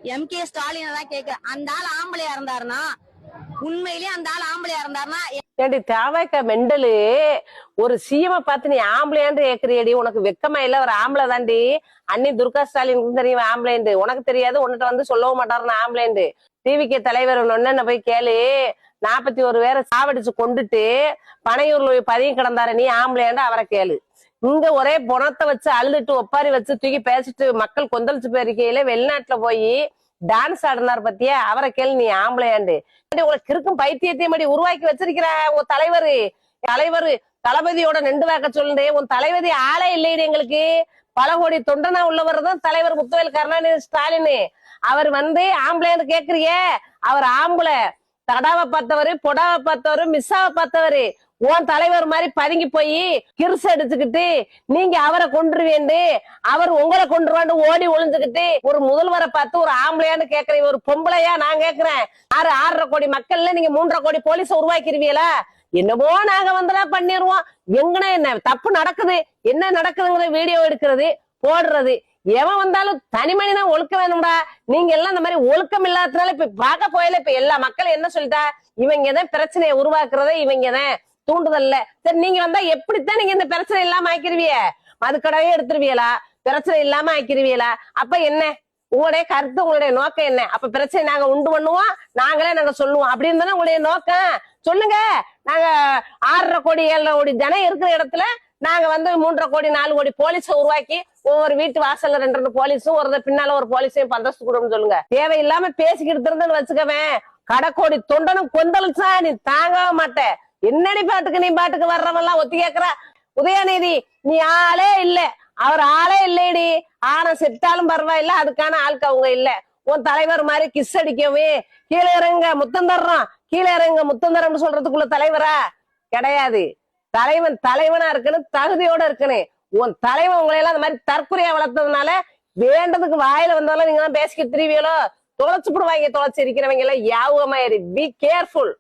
MK. ஸ்டாலினை தான் கேக்குறேன். அந்த ஆள் ஆம்பளையா இருந்தாருன்னா, உண்மையிலேயே அந்த ஆள் ஆம்பளையா இருந்தாருன்னா, ஏடி தாவாய்க்கா மெண்டலு, ஒரு சிஎம் பார்த்து நீ ஆம்பளையான்னு கேக்குறியடி? உனக்கு வெக்கமா இல்ல? ஒரு ஆம்பளை தாண்டி. அண்ணி துர்கா ஸ்டாலின் தெரியும் ஆம்பளைண்டு, உனக்கு தெரியாது. உன்னிட்ட வந்து சொல்லவும் மாட்டாருன்னு ஆம்பளைண்டு. டிவிகே தலைவர் ஒன்னு போய் கேளு. 41 பேரை சாவடிச்சு கொண்டுட்டு பனையூர்ல போய் பதியம் கிடந்தாரு, நீ ஆம்பளையாண்டு அவரை கேளு. இங்க ஒரே பொணத்தை வச்சு அழுதுட்டு ஒப்பாரி வச்சு தூக்கி பேசிட்டு மக்கள் கொந்தளிச்சு போயிருக்கையில வெளிநாட்டுல போய் டான்ஸ் ஆடினார் பத்தியா, அவரை கேள்வி நீ ஆம்பளையாண்டு. உங்களுக்கு இருக்கும் பைத்தியத்தையும் மடி உருவாக்கி வச்சிருக்கிற உன் தலைவர் தளபதியோட நின்று வாக்க சொல்லுண்டு. உன் தளபதி ஆளே இல்லையே எங்களுக்கு. பல கோடி தொண்டனா உள்ளவர் தான் தலைவர் முத்துவேல் கருணாநிதி ஸ்டாலின். அவர் வந்து ஆம்பளையாண்டு கேக்குறிய? அவர் ஆம்பளை. தடாவை பார்த்தவரு, பொடாவை பார்த்தவரு, மிஸ்ஸாவை பார்த்தவரு. உன் தலைவர் மாதிரி பதுங்கி போய் கிருசு அடிச்சுக்கிட்டு நீங்க அவரை கொண்டுருவேண்டு, அவர் உங்களை கொண்டுருவாண்டு ஓடி ஒளிஞ்சுக்கிட்டு ஒரு முதல்வரை பார்த்து ஒரு ஆம்பளையான்னு கேக்குறீங்க. ஒரு பொம்பளையா நான் கேக்குறேன். 6.5 கோடி மக்கள்ல நீங்க 3.5 கோடி போலீஸ் உருவாக்கிருவீங்களா? என்னமோ நாங்க வந்தெல்லாம் பண்ணிடுவோம். எங்கன்னா என்ன தப்பு நடக்குது, என்ன நடக்குதுங்கிற வீடியோ எடுக்கிறது போடுறது. எவன் வந்தாலும் தனி மனிதான் ஒழுக்கம் வேணும்டா. நீங்க எல்லாம் இந்த மாதிரி ஒழுக்கம் இல்லாததுனால இப்ப பார்க்க போயில இப்ப எல்லா மக்களும் என்ன சொல்லிட்டா, இவங்கதான் பிரச்சனையை உருவாக்குறதே, இவங்கதான் தூண்டுதல்ல. சரி, நீங்க வந்தா எப்படித்தான் நீங்க இந்த பிரச்சனை இல்லாம ஆக்கிருவிய? மதுக்கடவே எடுத்துருவீங்களா? பிரச்சனை இல்லாம ஆக்கிருவீங்களா? அப்ப என்ன உங்களுடைய கருத்து, உங்களுடைய நோக்கம் என்ன? அப்ப பிரச்சனை நாங்க உண்டு பண்ணுவோம், நாங்க சொல்லுவோம் அப்படின்னு தானே உங்களுடைய நோக்கம்? சொல்லுங்க. நாங்க 6.5 கோடி 7.5 கோடி ஜனம் இருக்கிற இடத்துல நாங்க வந்து 3.5 கோடி 4 கோடி போலீஸ உருவாக்கி ஒவ்வொரு வீட்டு வாசல்ல 2 போலீஸும் ஒரு பின்னால ஒரு போலீஸையும் பந்தஸ்து கொடுன்னு சொல்லுங்க. தேவையில்லாம பேசிக்கிட்டு இருந்தேன்னு வச்சுக்கவேன், கடைக்கோடி தொண்டனும் கொந்தளிச்சா நீ தாங்க மாட்டேன். என்னடி பாட்டுக்கு நீ பாட்டுக்கு வர்றவெல்லாம் ஒத்தி கேக்குற? உதயநிதி நீ ஆளே இல்ல, அவர் ஆளே இல்லையடி. ஆனா செத்தாலும் பரவாயில்ல, அதுக்கான ஆளுக்கு அவங்க இல்ல. உன் தலைவர் மாதிரி கிஸ் அடிக்கவே கீழே இறங்க முத்தம் தர்றோம், கீழே இறங்க முத்தம் தர்றோம்னு சொல்றதுக்குள்ள தலைவரா கிடையாது. தலைவனா இருக்கணும், தகுதியோட இருக்கணும். உன் தலைவன் உங்களை எல்லாம் அந்த மாதிரி தற்கொலையா வளர்த்ததுனால வேண்டதுக்கு வாயில வந்தாலும் நீங்க தான் பேசிக்கிட்டு திருவியலோ தொலைச்சு போடுவாங்க. தொலைச்சு இருக்கிறவங்க எல்லாம் யாவமா பி கேர்ஃபுல்.